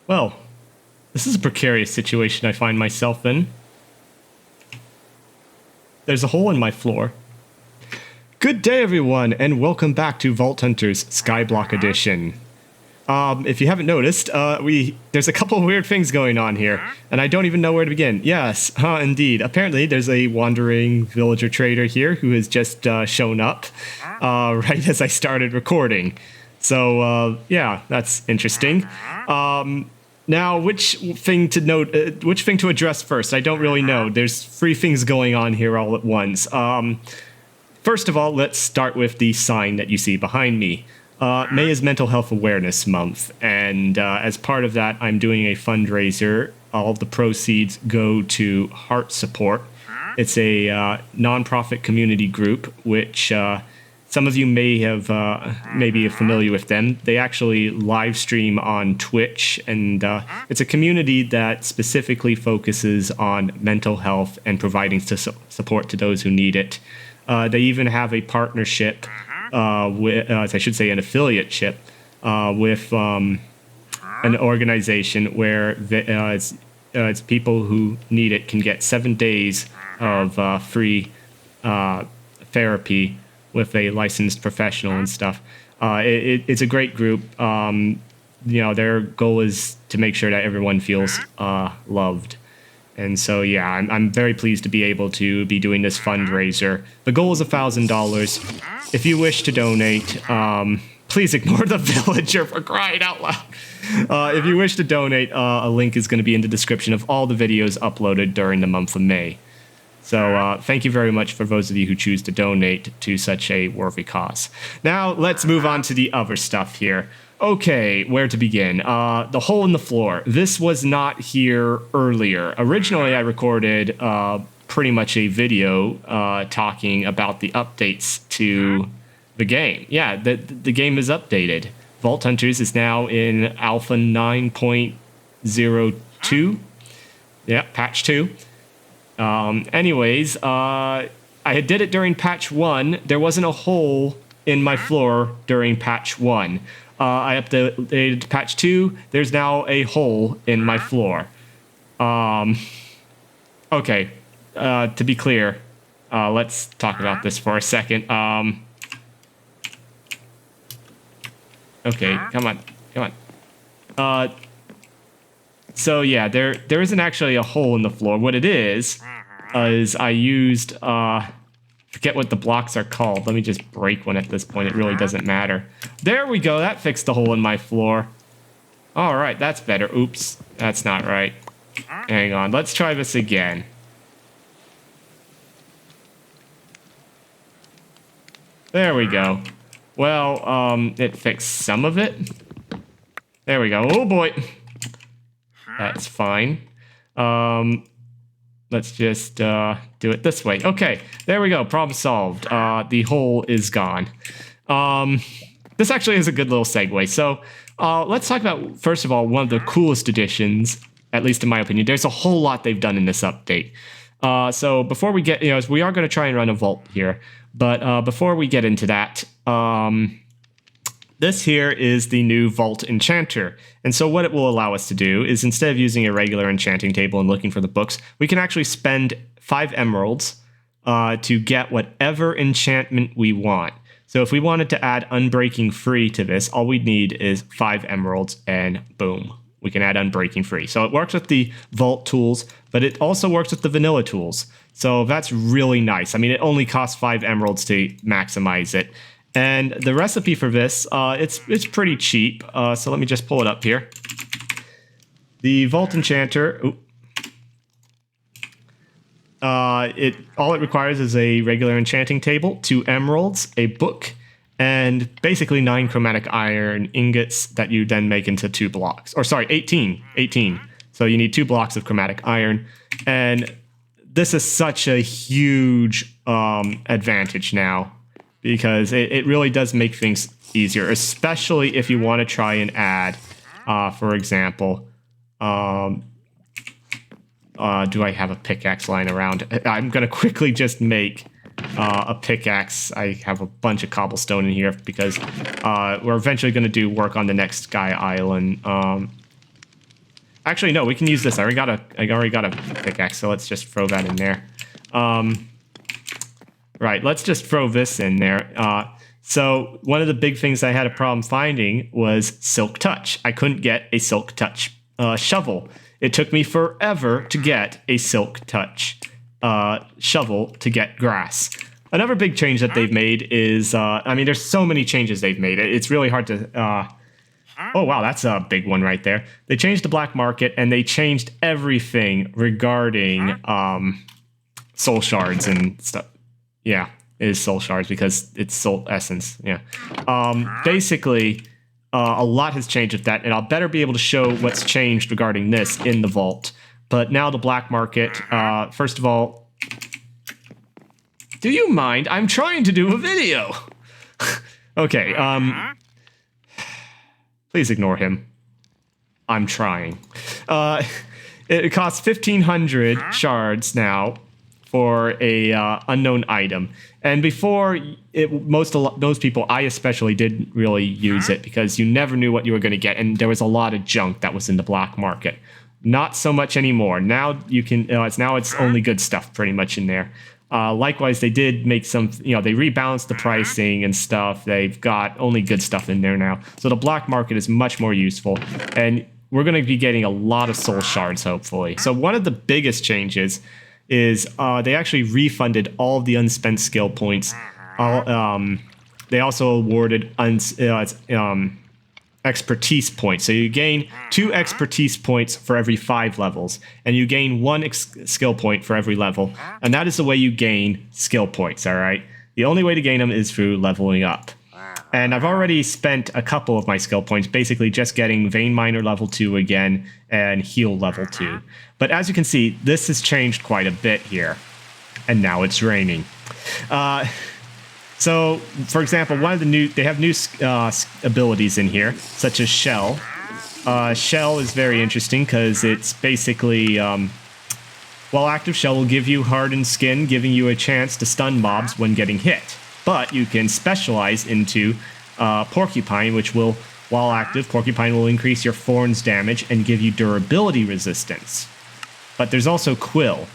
Well, this is a precarious situation I find myself in. There's a hole in my floor. Good day, everyone, and welcome back to Vault Hunters Skyblock Edition. If you haven't noticed, there's a couple of weird things going on here, and I don't even know where to begin. Yes, indeed. Apparently, there's a wandering villager trader here who has just shown up right as I started recording. So, yeah, that's interesting. Now, which thing to address first? I don't really know. There's three things going on here all at once. First of all, let's start with the sign that you see behind me. May is Mental Health Awareness Month, and as part of that, I'm doing a fundraiser. All of the proceeds go to Heartsupport. It's a nonprofit community group, which some of you may be familiar with them. They actually live stream on Twitch, and it's a community that specifically focuses on mental health and providing support to those who need it. They even have a partnership, I should say an affiliateship, with an organization where it's people who need it can get 7 days of free therapy with a licensed professional and stuff. It's a great group. Their goal is to make sure that everyone feels loved. And so, yeah, I'm very pleased to be able to be doing this fundraiser. The goal is $1,000. If you wish to donate, please ignore the villager, for crying out loud. If you wish to donate, a link is going to be in the description of all the videos uploaded during the month of May. So thank you very much for those of you who choose to donate to such a worthy cause. Now, let's move on to the other stuff here. Okay, where to begin? The hole in the floor. This was not here earlier. Originally, I recorded pretty much a video talking about the updates to the game. Yeah, the game is updated. Vault Hunters is now in Alpha 9.02. Yeah, patch 2. Anyways, I did it during patch 1. There wasn't a hole in my floor during patch 1. I updated to patch 2. There's now a hole in my floor. Okay. To be clear, let's talk about this for a second. Okay, come on. So yeah, there isn't actually a hole in the floor. What it is I used, forget what the blocks are called. Let me just break one at this point. It really doesn't matter. There we go. That fixed the hole in my floor. All right, that's better. Oops, that's not right. Hang on. Let's try this again. There we go. Well, it fixed some of it. There we go. Oh, boy. That's fine. Let's just do it this way. Okay, there we go. Problem solved. The hole is gone. This actually is a good little segue. So let's talk about, first of all, one of the coolest additions, at least in my opinion. There's a whole lot they've done in this update. So before we get, we are going to try and run a vault here. But before we get into that, this here is the new Vault Enchanter. And so what it will allow us to do is, instead of using a regular enchanting table and looking for the books, we can actually spend 5 emeralds to get whatever enchantment we want. So if we wanted to add Unbreaking Free to this, all we need is 5 emeralds and boom, we can add Unbreaking Free. So it works with the Vault tools, but it also works with the vanilla tools. So that's really nice. I mean, it only costs 5 emeralds to maximize it. And the recipe for this, it's pretty cheap. So let me just pull it up here. The Vault Enchanter, all it requires is a regular enchanting table, 2 emeralds, a book, and basically 9 chromatic iron ingots that you then make into 2 blocks. Or sorry, 18. So you need 2 blocks of chromatic iron. And this is such a huge advantage now, because it really does make things easier, especially if you want to try and add, for example, do I have a pickaxe lying around? I'm going to quickly just make a pickaxe. I have a bunch of cobblestone in here because we're eventually going to do work on the next Sky Island. Actually, no, we can use this. I already got a pickaxe, so let's just throw that in there. Right, let's just throw this in there. So one of the big things I had a problem finding was Silk Touch. I couldn't get a Silk Touch shovel. It took me forever to get a Silk Touch shovel to get grass. Another big change that they've made is, I mean, there's so many changes they've made. It's really hard to... oh, wow, that's a big one right there. They changed the black market, and they changed everything regarding soul shards and stuff. Yeah, it is soul shards because it's soul essence. Yeah. Basically, a lot has changed with that, and I'll better be able to show what's changed regarding this in the vault. But now the black market, first of all, do you mind? I'm trying to do a video. Okay, please ignore him. I'm trying. It costs 1,500 shards now for a unknown item. And before, most people, I especially, didn't really use it because you never knew what you were going to get, and there was a lot of junk that was in the black market. Not so much anymore. Now you can. It's only good stuff pretty much in there. Likewise, they did make some. They rebalanced the pricing and stuff. They've got only good stuff in there now. So the black market is much more useful, and we're going to be getting a lot of soul shards hopefully. So one of the biggest changes is they actually refunded all of the unspent skill points. They also awarded expertise points. So you gain 2 expertise points for every 5 levels, and you gain 1 skill point for every level. And that is the way you gain skill points, all right? The only way to gain them is through leveling up. And I've already spent a couple of my skill points basically just getting Vein Miner level 2 again and Heal level 2. But as you can see, this has changed quite a bit here. And now it's raining. So, for example, they have new abilities in here, such as Shell. Shell is very interesting because it's basically, while active, Shell will give you hardened skin, giving you a chance to stun mobs when getting hit. But you can specialize into Porcupine, which will, while active, Porcupine will increase your Thorns damage and give you durability resistance. But there's also Quill,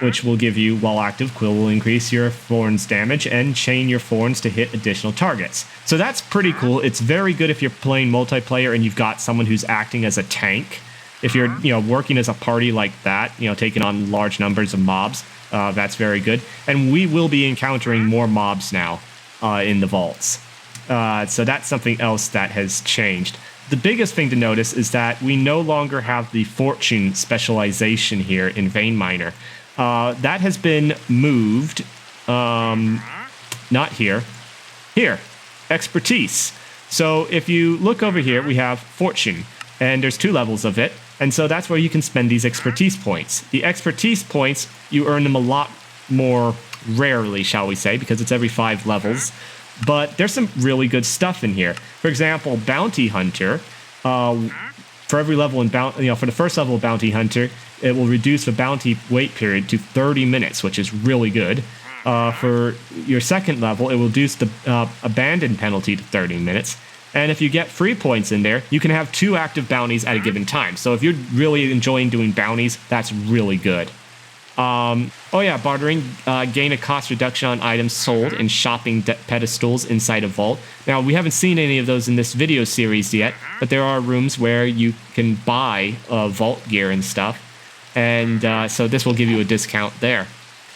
which will give you, while active, Quill will increase your Thorns damage and chain your Thorns to hit additional targets. So that's pretty cool. It's very good if you're playing multiplayer and you've got someone who's acting as a tank. If you're, working as a party like that, taking on large numbers of mobs, that's very good. And we will be encountering more mobs now in the vaults. So that's something else that has changed. The biggest thing to notice is that we no longer have the Fortune specialization here in Vein Miner. That has been moved, not here, here, Expertise. So if you look over here, we have Fortune, and there's 2 levels of it, and so that's where you can spend these Expertise points. The Expertise points, you earn them a lot more rarely, shall we say, because it's every 5 levels, but there's some really good stuff in here. For example, Bounty Hunter, for every level in for the first level of Bounty Hunter, it will reduce the bounty wait period to 30 minutes, which is really good. For your second level, it will reduce the abandon penalty to 30 minutes. And if you get free points in there, you can have 2 active bounties at a given time. So if you're really enjoying doing bounties, that's really good. Oh yeah, bartering, gain a cost reduction on items sold in shopping pedestals inside a vault. Now, we haven't seen any of those in this video series yet, but there are rooms where you can buy vault gear and stuff. And so this will give you a discount there.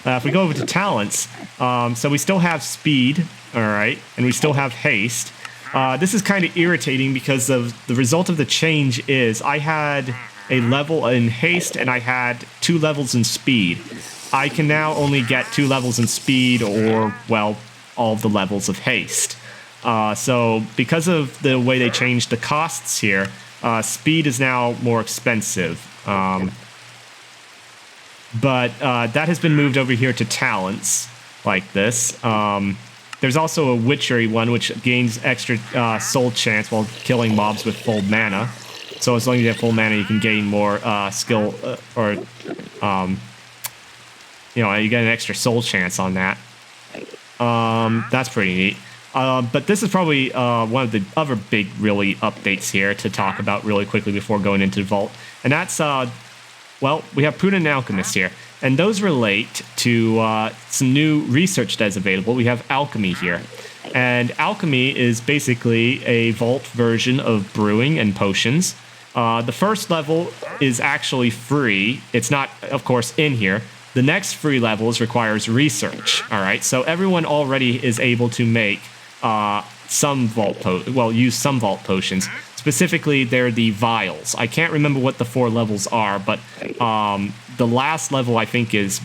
If we go over to talents, so we still have speed, all right, and we still have haste. This is kind of irritating because of the result of the change is I had a level in haste and I had 2 levels in speed. I can now only get 2 levels in speed or, well, all of the levels of haste. So because of the way they changed the costs here, speed is now more expensive. But that has been moved over here to talents, like this. There's also a witchery one, which gains extra soul chance while killing mobs with full mana. So as long as you have full mana, you can gain more skill, you get an extra soul chance on that. That's pretty neat. But this is probably one of the other big, really, updates here to talk about really quickly before going into the vault. And that's, well, we have Prudent and Alchemist here. And those relate to some new research that's available. We have Alchemy here. And Alchemy is basically a vault version of brewing and potions. The first level is actually free. It's not, of course, in here. The next free levels requires research. All right, so everyone already is able to make some use some vault potions. Specifically, they're the vials. I can't remember what the 4 levels are, but the last level I think is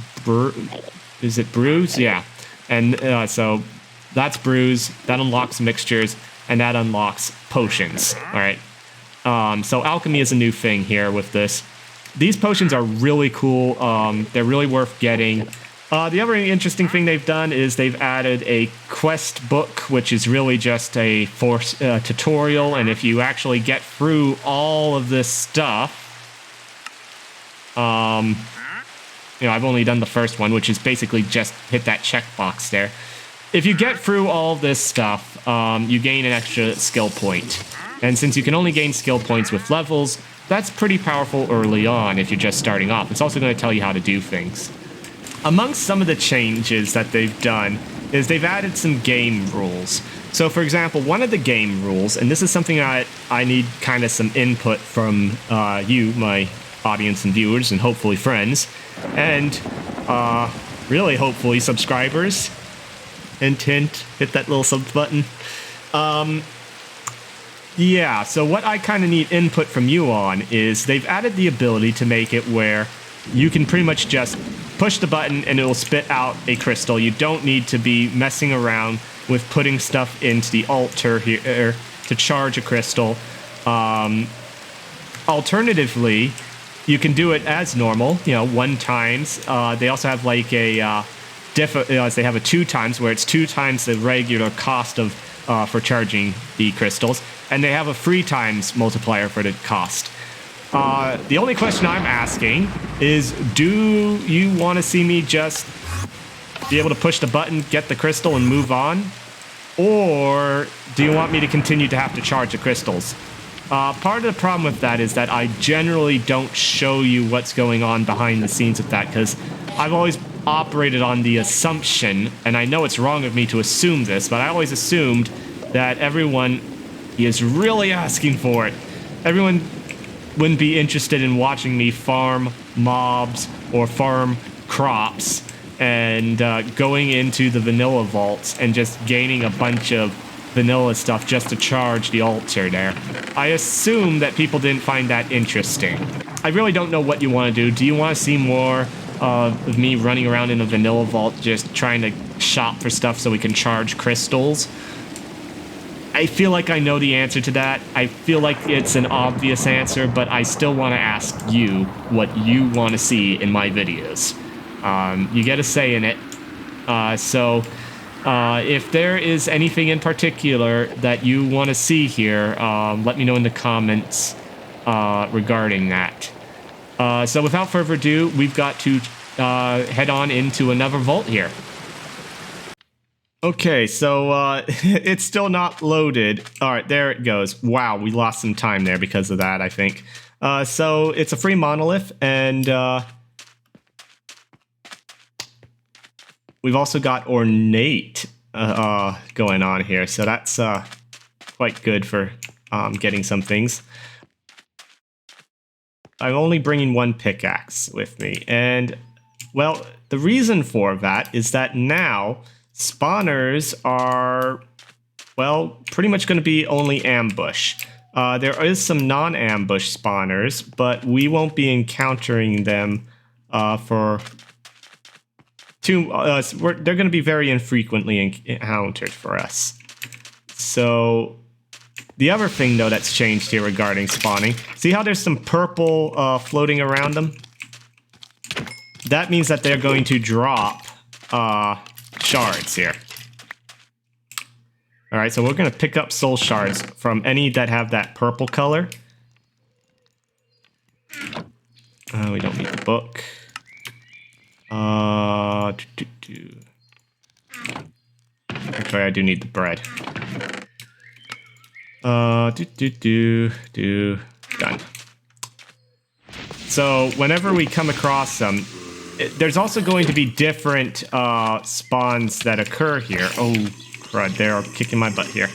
is it brews? Yeah, and so that's brews. That unlocks mixtures, and that unlocks potions. All right. So alchemy is a new thing here with this. These potions are really cool. They're really worth getting. The other interesting thing they've done is they've added a quest book, which is really just a tutorial. And if you actually get through all of this stuff, I've only done the first one, which is basically just hit that checkbox there. If you get through all this stuff, you gain an extra skill point. And since you can only gain skill points with levels, that's pretty powerful early on if you're just starting off. It's also going to tell you how to do things. Amongst some of the changes that they've done is they've added some game rules. So, for example, one of the game rules, and this is something I need kind of some input from you, my audience and viewers, and hopefully friends, and really hopefully subscribers. Hint, hint, hit that little sub button. Yeah, so what I kind of need input from you on is they've added the ability to make it where you can pretty much just push the button and it will spit out a crystal. You don't need to be messing around with putting stuff into the altar here to charge a crystal. Alternatively, you can do it as normal, 1 times. They also have like a they have a 2 times where it's 2 times the regular cost of for charging the crystals, and they have a 3 times multiplier for the cost. The only question I'm asking is, do you want to see me just be able to push the button, get the crystal, and move on? Or do you want me to continue to have to charge the crystals? Part of the problem with that is that I generally don't show you what's going on behind the scenes with that, because I've always operated on the assumption, and I know it's wrong of me to assume this, but I always assumed that everyone is really asking for it. Everyone wouldn't be interested in watching me farm mobs or farm crops and going into the vanilla vaults and just gaining a bunch of vanilla stuff just to charge the altar there. I assume that people didn't find that interesting. I really don't know what you want to do. Do you want to see more of me running around in a vanilla vault just trying to shop for stuff so we can charge crystals? I feel like I know the answer to that. I feel like it's an obvious answer, but I still want to ask you what you want to see in my videos. You get a say in it. So if there is anything in particular that you want to see here, let me know in the comments regarding that. So without further ado, we've got to head on into another vault here. Okay, so it's still not loaded. All right, there it goes. Wow, we lost some time there because of that, I think. So it's a free monolith, and we've also got ornate going on here. So that's quite good for getting some things. I'm only bringing 1 pickaxe with me, and well, the reason for that is that now spawners are, well, pretty much going to be only ambush. There is some non-ambush spawners, but we won't be encountering them they're going to be very infrequently encountered for us. So the other thing, though, that's changed here regarding spawning, see how there's some purple floating around them? That means that they're going to drop shards here. All right, so we're going to pick up soul shards from any that have that purple color. We don't need the book. Actually, actually, I do need the bread. Done. So whenever we come across them, there's also going to be different spawns that occur here. Oh, crud, they're kicking my butt here.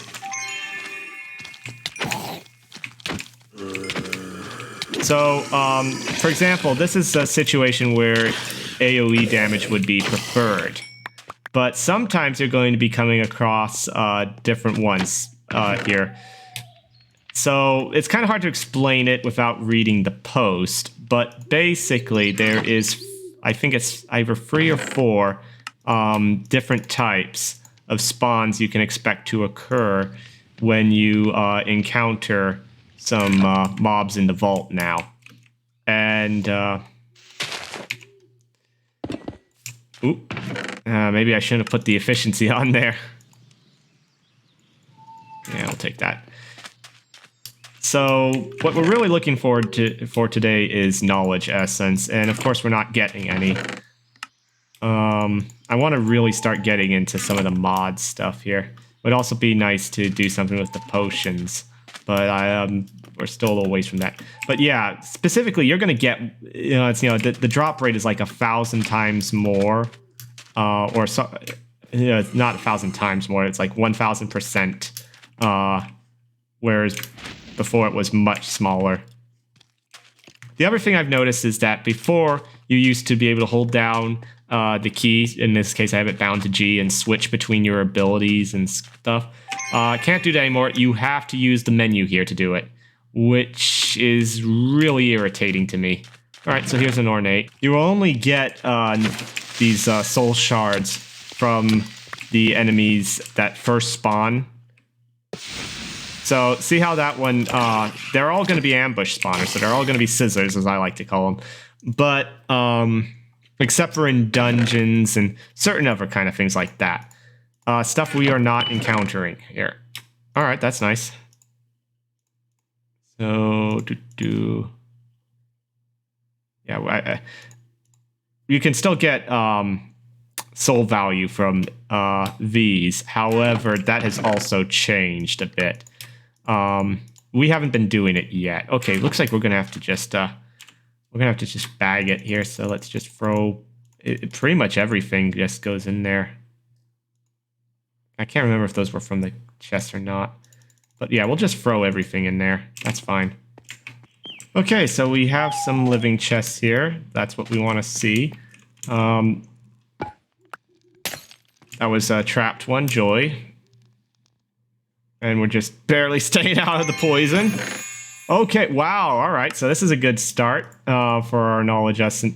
So, for example, this is a situation where AoE damage would be preferred. But sometimes you're going to be coming across different ones here. So it's kind of hard to explain it without reading the post. But basically, there is, I think it's either 3 or 4 different types of spawns you can expect to occur when you encounter some mobs in the vault now. And maybe I shouldn't have put the efficiency on there. Yeah, I'll take that. So what we're really looking forward to for today is knowledge essence, and of course we're not getting any. I want to really start getting into some of the mod stuff here. It would also be nice to do something with the potions, but we're still a little ways from that. But yeah, specifically, you're gonna get, the drop rate is like 1,000 times more, or so, it's not 1,000 times more. It's like 1,000%, whereas before it was much smaller. The other thing I've noticed is that before you used to be able to hold down the key, in this case I have it bound to G, and switch between your abilities and stuff. Can't do that anymore. You have to use the menu here to do it, which is really irritating to me. Alright, so here's an ornate. You will only get these soul shards from the enemies that first spawn. So, see how that one, they're all going to be ambush spawners, so they're all going to be scissors, as I like to call them. But, except for in dungeons and certain other kind of things like that. Stuff we are not encountering here. Alright, that's nice. So, yeah, you can still get soul value from these. However, that has also changed a bit. We haven't been doing it yet. Okay, looks like we're gonna have to just bag it here. So let's just throw it, pretty much everything just goes in there. I can't remember if those were from the chest or not, but yeah, we'll just throw everything in there. That's fine. Okay, so we have some living chests here. That's what we want to see. That was a trapped one, joy. And we're just barely staying out of the poison. Okay, wow, all right. So this is a good start for our knowledge essence.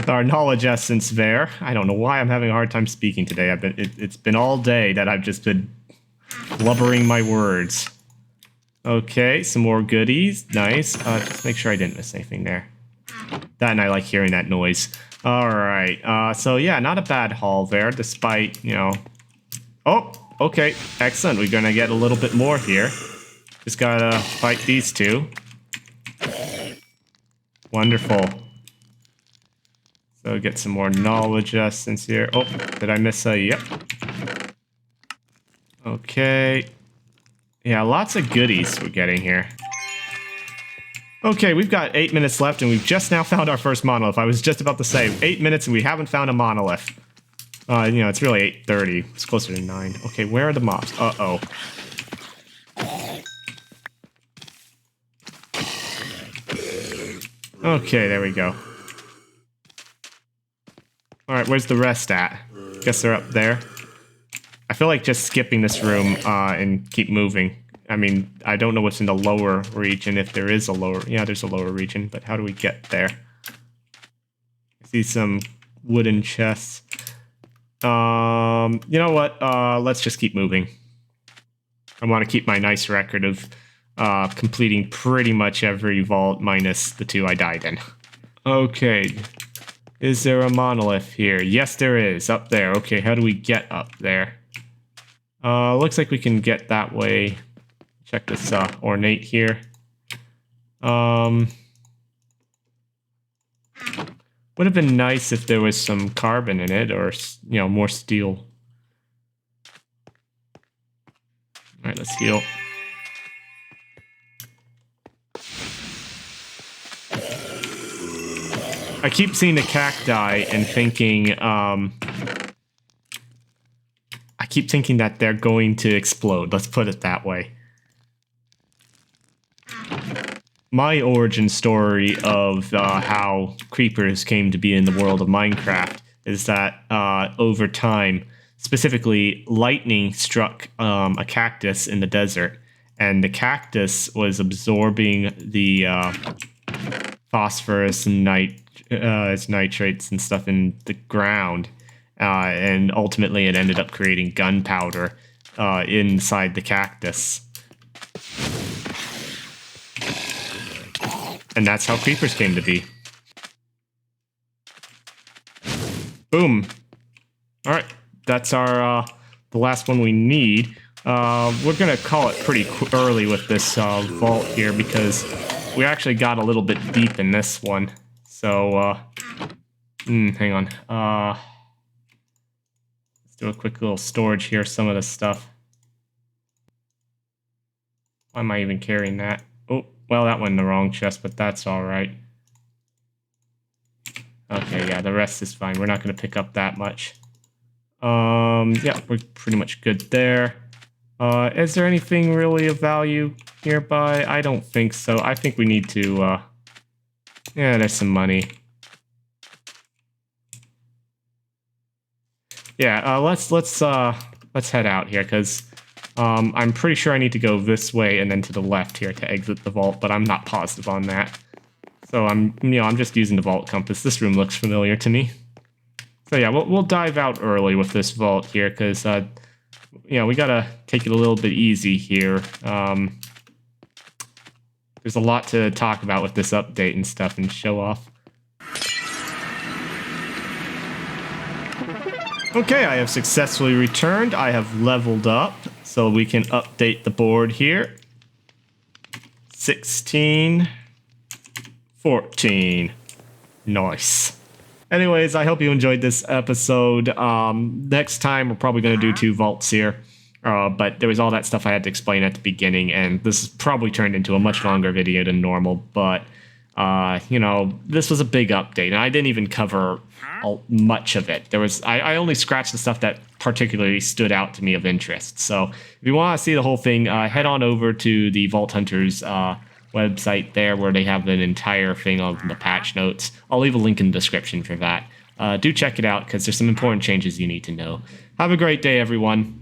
Our knowledge essence there. I don't know why I'm having a hard time speaking today. It's been all day that I've just been blubbering my words. Okay, some more goodies. Nice. Just make sure I didn't miss anything there. That and I like hearing that noise. Alright, so yeah, not a bad haul there, despite, Oh, okay, excellent. We're gonna get a little bit more here. Just gotta fight these two. Wonderful. So get some more knowledge essence here. Oh, did I miss a... Yep. Okay. Yeah, lots of goodies we're getting here. Okay, we've got 8 minutes left, and we've just now found our first monolith. I was just about to say, 8 minutes and we haven't found a monolith. It's really 8:30. It's closer to 9. Okay, where are the mobs? Uh-oh. Okay, there we go. Alright, where's the rest at? Guess they're up there. I feel like just skipping this room and keep moving. I mean, I don't know what's in the lower region, if there is a lower... Yeah, there's a lower region, but how do we get there? I see some wooden chests. You know what? Let's just keep moving. I want to keep my nice record of completing pretty much every vault minus the 2 I died in. Okay. Is there a monolith here? Yes, there is. Up there. Okay, how do we get up there? Looks like we can get that way. Check this ornate here. Would have been nice if there was some carbon in it, or, you know, more steel. Alright, let's heal. I keep seeing the cacti and thinking, I keep thinking that they're going to explode. Let's put it that way. My origin story of how creepers came to be in the world of Minecraft is that over time, specifically lightning struck a cactus in the desert, and the cactus was absorbing the phosphorus and nitrates and stuff in the ground, and ultimately it ended up creating gunpowder inside the cactus. And that's how creepers came to be. Boom. Alright, that's our the last one we need. We're gonna call it pretty early with this vault here because we actually got a little bit deep in this one. So, hang on. Let's do a quick little storage here, some of this stuff. Why am I even carrying that? Oh, well, that went in the wrong chest, but that's alright. Okay, yeah, the rest is fine. We're not going to pick up that much. Yeah, we're pretty much good there. Is there anything really of value nearby? I don't think so. I think we need to, yeah, there's some money. Yeah, let's head out here, because I'm pretty sure I need to go this way and then to the left here to exit the vault, but I'm not positive on that. So I'm just using the vault compass. This room looks familiar to me. So yeah, we'll dive out early with this vault here, because we gotta take it a little bit easy here. There's a lot to talk about with this update and stuff and show off. Okay, I have successfully returned. I have leveled up, so we can update the board here. 16, 14. Nice. Anyways, I hope you enjoyed this episode. Next time, we're probably going to do 2 vaults here. But there was all that stuff I had to explain at the beginning, and this probably turned into a much longer video than normal. But, this was a big update, and I didn't even cover much of it. I only scratched the stuff that particularly stood out to me of interest. So if you want to see the whole thing, head on over to the Vault Hunters website there, where they have an entire thing on the patch notes. I'll leave a link in the description for that. Do check it out, because there's some important changes you need to know. Have a great day, everyone.